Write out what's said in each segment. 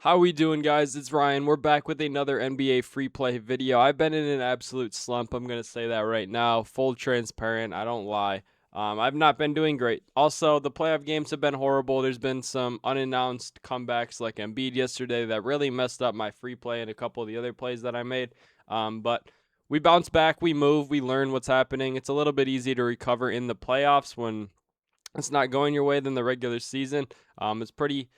How we doing, guys? It's Ryan. We're back with another NBA free play video. I've been in an absolute slump. I'm gonna say that right now. Full transparent. I don't lie. I've not been doing great. Also, the playoff games have been horrible. There's been some unannounced comebacks like Embiid yesterday that really messed up my free play and a couple of the other plays that I made. But we bounce back, we move, we learn what's happening. It's a little bit easy to recover in the playoffs when it's not going your way than the regular season. It's pretty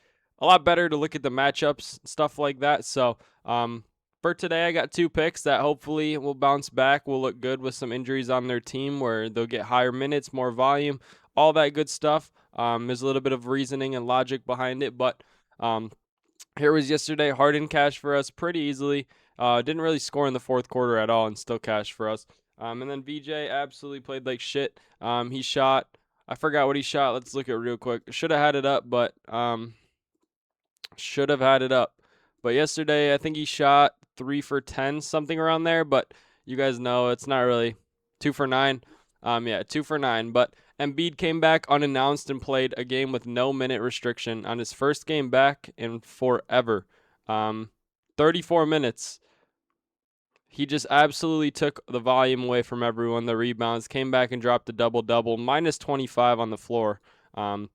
a lot better to look at the matchups, stuff like that. So for today, I got two picks that hopefully will bounce back, will look good with some injuries on their team where they'll get higher minutes, more volume, all that good stuff. There's a little bit of reasoning and logic behind it, but um, here was yesterday. Harden cashed for us pretty easily. Didn't really score in the fourth quarter at all and still cashed for us. And then VJ absolutely played like shit. He shot. I forgot what he shot. Let's look at it real quick. Should have had it up, but should have had it up. But yesterday, I think he shot 3 for 10, something around there. But you guys know it's not really 2 for 9. Yeah, 2 for 9. But Embiid came back unannounced and played a game with no minute restriction on his first game back in forever. 34 minutes. He just absolutely took the volume away from everyone. The rebounds came back and dropped a double double, minus 25 on the floor. Um,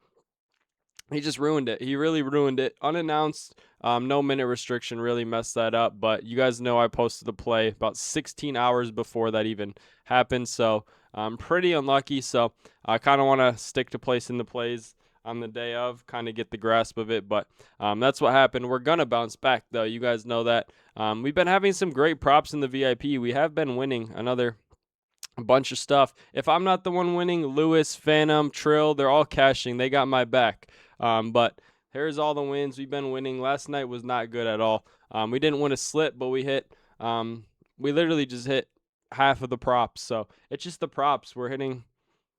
he just ruined it. He really ruined it. Unannounced, no minute restriction really messed that up. But you guys know I posted the play about 16 hours before that even happened. So I'm pretty unlucky. So I kind of want to stick to placing the plays on the day of, kind of get the grasp of it. But that's what happened. We're going to bounce back, though. You guys know that. We've been having some great props in the VIP. We have been winning a bunch of stuff. If I'm not the one winning, Lewis, Phantom, Trill, they're all cashing. They got my back. But here's all the wins. We've been winning. Last night was not good at all. We didn't win a slip, but we literally just hit half of the props. So it's just the props. We're hitting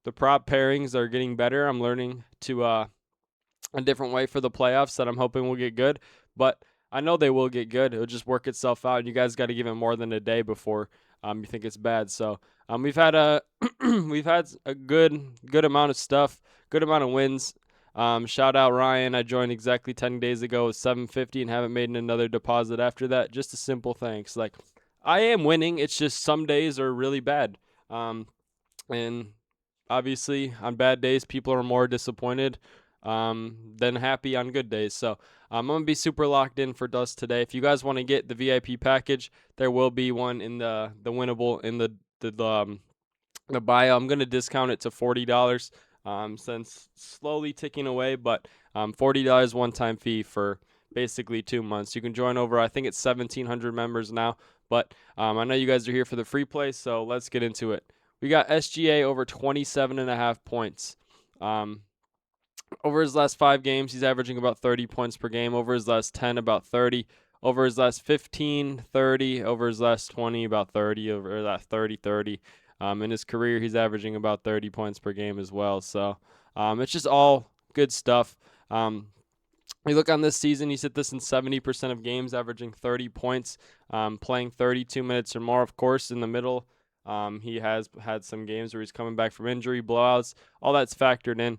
the prop pairings are getting better. I'm learning to a different way for the playoffs that I'm hoping will get good. But I know they will get good. It'll just work itself out. And you guys got to give it more than a day before you think it's bad. So we've had a we've had a good amount of stuff, good amount of wins. Shout out Ryan. I joined exactly 10 days ago with 750 and haven't made another deposit after that. Just a simple thanks. Like I am winning. It's just some days are really bad. And obviously on bad days people are more disappointed than happy on good days. So I'm gonna be super locked in for Dust today. If you guys want to get the VIP package, there will be one in the winnable in the bio. I'm gonna discount it to $40. Since slowly ticking away, but $40 one-time fee for basically 2 months. You can join over. I think it's 1,700 members now, but I know you guys are here for the free play, so let's get into it. We got SGA over 27.5 points. Over his last 5 games, he's averaging about 30 points per game. Over his last 10, about 30. Over his last 15, 30. Over his last 20, about 30. Over that 30, 30. In his career, he's averaging about 30 points per game as well. So it's just all good stuff. We look on this season, he's hit this in 70% of games, averaging 30 points, playing 32 minutes or more. Of course, in the middle, he has had some games where he's coming back from injury, blowouts. All that's factored in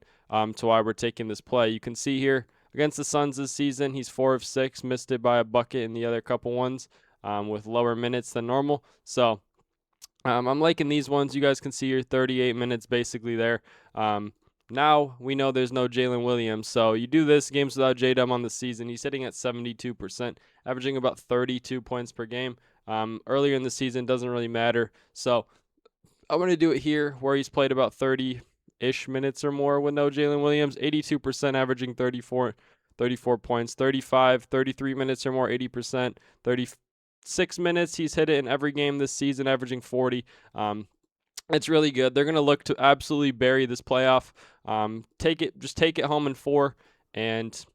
to why we're taking this play. You can see here against the Suns this season, he's 4 of 6, missed it by a bucket in the other couple ones with lower minutes than normal. So I'm liking these ones. You guys can see your 38 minutes basically there. Now we know there's no Jalen Williams. So you do this games without J-Dub on the season. He's hitting at 72%, averaging about 32 points per game. Earlier in the season, doesn't really matter. So I'm going to do it here where he's played about 30-ish minutes or more with no Jalen Williams. 82%, averaging 34 points. 35, 33 minutes or more, 80%. 36 minutes, he's hit it in every game this season, averaging 40. It's really good. They're going to look to absolutely bury this playoff. Take it home in 4 and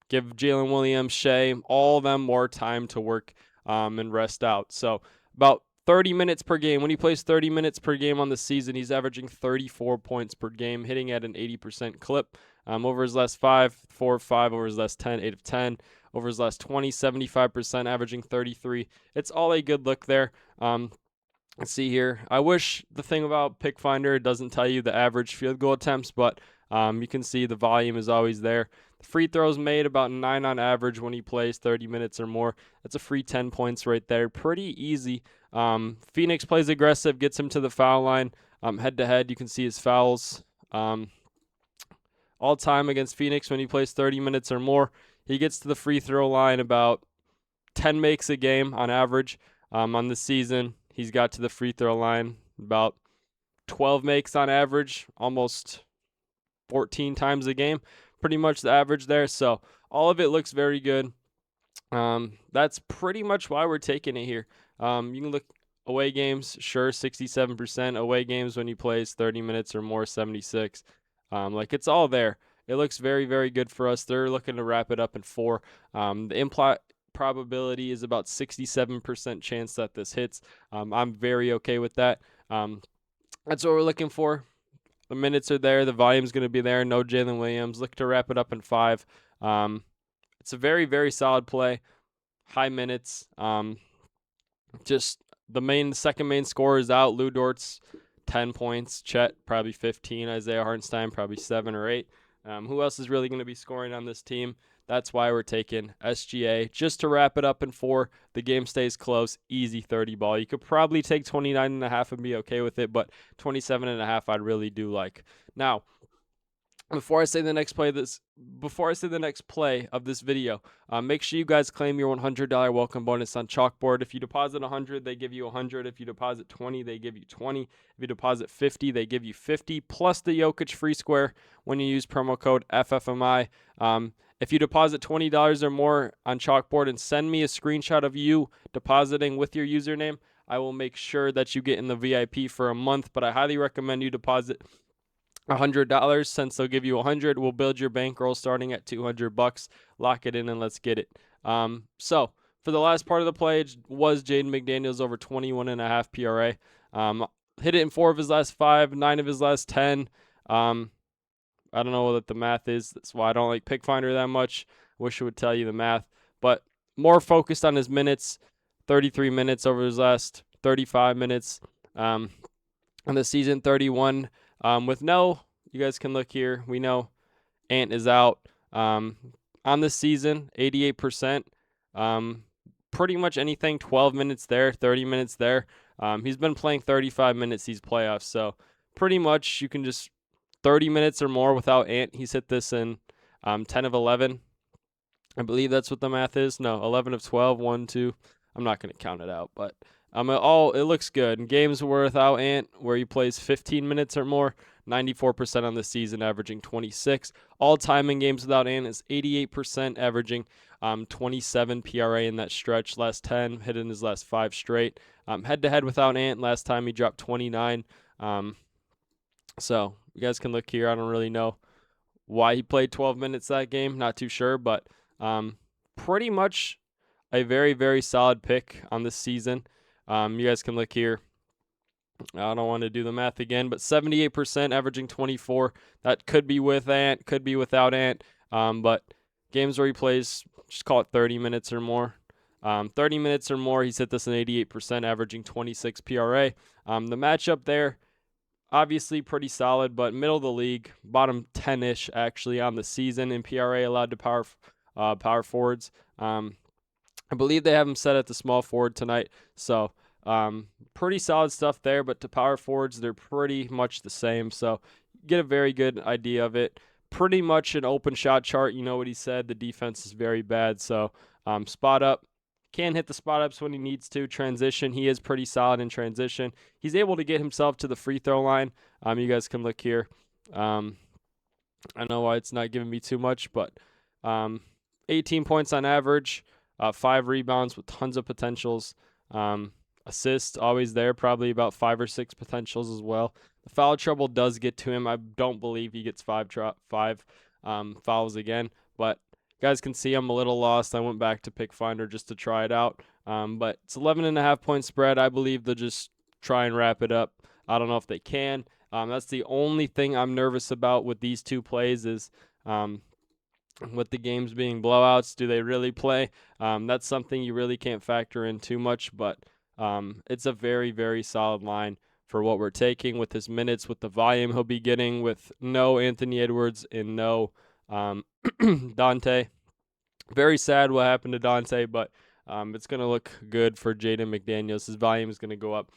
give Jalen Williams, Shea, all of them more time to work and rest out. So about 30 minutes per game. When he plays 30 minutes per game on the season, he's averaging 34 points per game, hitting at an 80% clip. Over his last 5, 4 of 5. Over his last 10, 8 of 10. Over his last 20, 75%, averaging 33. It's all a good look there. Let's see here. I wish the thing about Pick Finder doesn't tell you the average field goal attempts, but you can see the volume is always there. Free throws made about 9 on average when he plays 30 minutes or more. That's a free 10 points right there. Pretty easy. Phoenix plays aggressive, gets him to the foul line. Head to head, you can see his fouls. All time against Phoenix when he plays 30 minutes or more. He gets to the free throw line about 10 makes a game on average. On the season, he's got to the free throw line about 12 makes on average, almost 14 times a game. Pretty much the average there. So all of it looks very good. That's pretty much why we're taking it here. You can look away games, sure, 67%. Away games when he plays 30 minutes or more, 76. Like it's all there. It looks very, very good for us. They're looking to wrap it up in 4. The implied probability is about 67% chance that this hits. I'm very okay with that. That's what we're looking for. The minutes are there. The volume's going to be there. No Jalen Williams. Look to wrap it up in 5. It's a very, very solid play. High minutes. Just the second main scorer is out. Lou Dort's 10 points. Chet probably 15. Isaiah Hartenstein probably 7 or 8. Who else is really going to be scoring on this team? That's why we're taking SGA. Just to wrap it up in 4, the game stays close. Easy 30 ball. You could probably take 29.5 and be okay with it, but 27.5 I really do like. Now, before I say the next play of this video, make sure you guys claim your $100 welcome bonus on Chalkboard. If you deposit 100, they give you 100. If you deposit 20, they give you 20. If you deposit 50, they give you 50 plus the Jokic free square when you use promo code FFMI. If you deposit $20 or more on Chalkboard and send me a screenshot of you depositing with your username, I will make sure that you get in the VIP for a month. But I highly recommend you deposit $100 since they'll give you 100. We'll build your bankroll starting at $200. Lock it in and let's get it. So for the last part of the play, it was Jaden McDaniels over 21.5 PRA. Hit it in 4 of his last 5, 9 of his last 10. I don't know what the math is. That's why I don't like Pick Finder that much. Wish it would tell you the math. But more focused on his minutes. 33 minutes over his last 35 minutes. On the season, 31. You guys can look here. We know Ant is out. On this season, 88%. Pretty much anything, 12 minutes there, 30 minutes there. He's been playing 35 minutes these playoffs. So pretty much you can just 30 minutes or more without Ant. He's hit this in 10 of 11. I believe that's what the math is. No, 11 of 12, 1, 2. I'm not going to count it out, but it looks good. In games without Ant, where he plays 15 minutes or more, 94% on the season, averaging 26. All-time in games without Ant is 88%, averaging 27 PRA in that stretch. Last 10, hit in his last 5 straight. Head-to-head without Ant, last time he dropped 29. So you guys can look here. I don't really know why he played 12 minutes that game. Not too sure, but pretty much a very, very solid pick on this season. You guys can look here. I don't want to do the math again, but 78%, averaging 24. That could be with Ant, could be without Ant. But games where he plays, just call it 30 minutes or more. 30 minutes or more, he's hit this in 88%, averaging 26 PRA. The matchup there, obviously pretty solid, but middle of the league, bottom 10-ish actually on the season in PRA allowed to power forwards. I believe they have him set at the small forward tonight, so pretty solid stuff there. But to power forwards, they're pretty much the same, so get a very good idea of it. Pretty much an open shot chart. You know what he said. The defense is very bad, so spot up. Can hit the spot ups when he needs to. Transition, he is pretty solid in transition. He's able to get himself to the free throw line. You guys can look here. I know why it's not giving me too much, but 18 points on average, 5 rebounds with tons of potentials. Assists, always there, probably about 5 or 6 potentials as well. The foul trouble does get to him. I don't believe he gets 5 fouls again, but you guys can see I'm a little lost. I went back to Pick Finder just to try it out. But it's 11.5 point spread. I believe they'll just try and wrap it up. I don't know if they can. That's the only thing I'm nervous about with these two plays is with the games being blowouts, do they really play? That's something you really can't factor in too much, but it's a very, very solid line for what we're taking with his minutes, with the volume he'll be getting, with no Anthony Edwards and no Dante, very sad what happened to Dante, but it's going to look good for Jaden McDaniels. His volume is going to go up.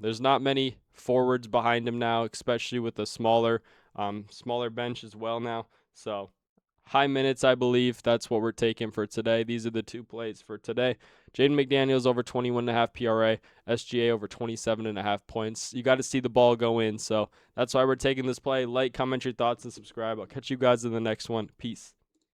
There's not many forwards behind him now, especially with a smaller bench as well now. So high minutes, I believe. That's what we're taking for today. These are the two plays for today. Jaden McDaniels over 21.5 PRA, SGA over 27.5 points. You got to see the ball go in, so that's why we're taking this play. Like, comment your thoughts, and subscribe. I'll catch you guys in the next one. Peace.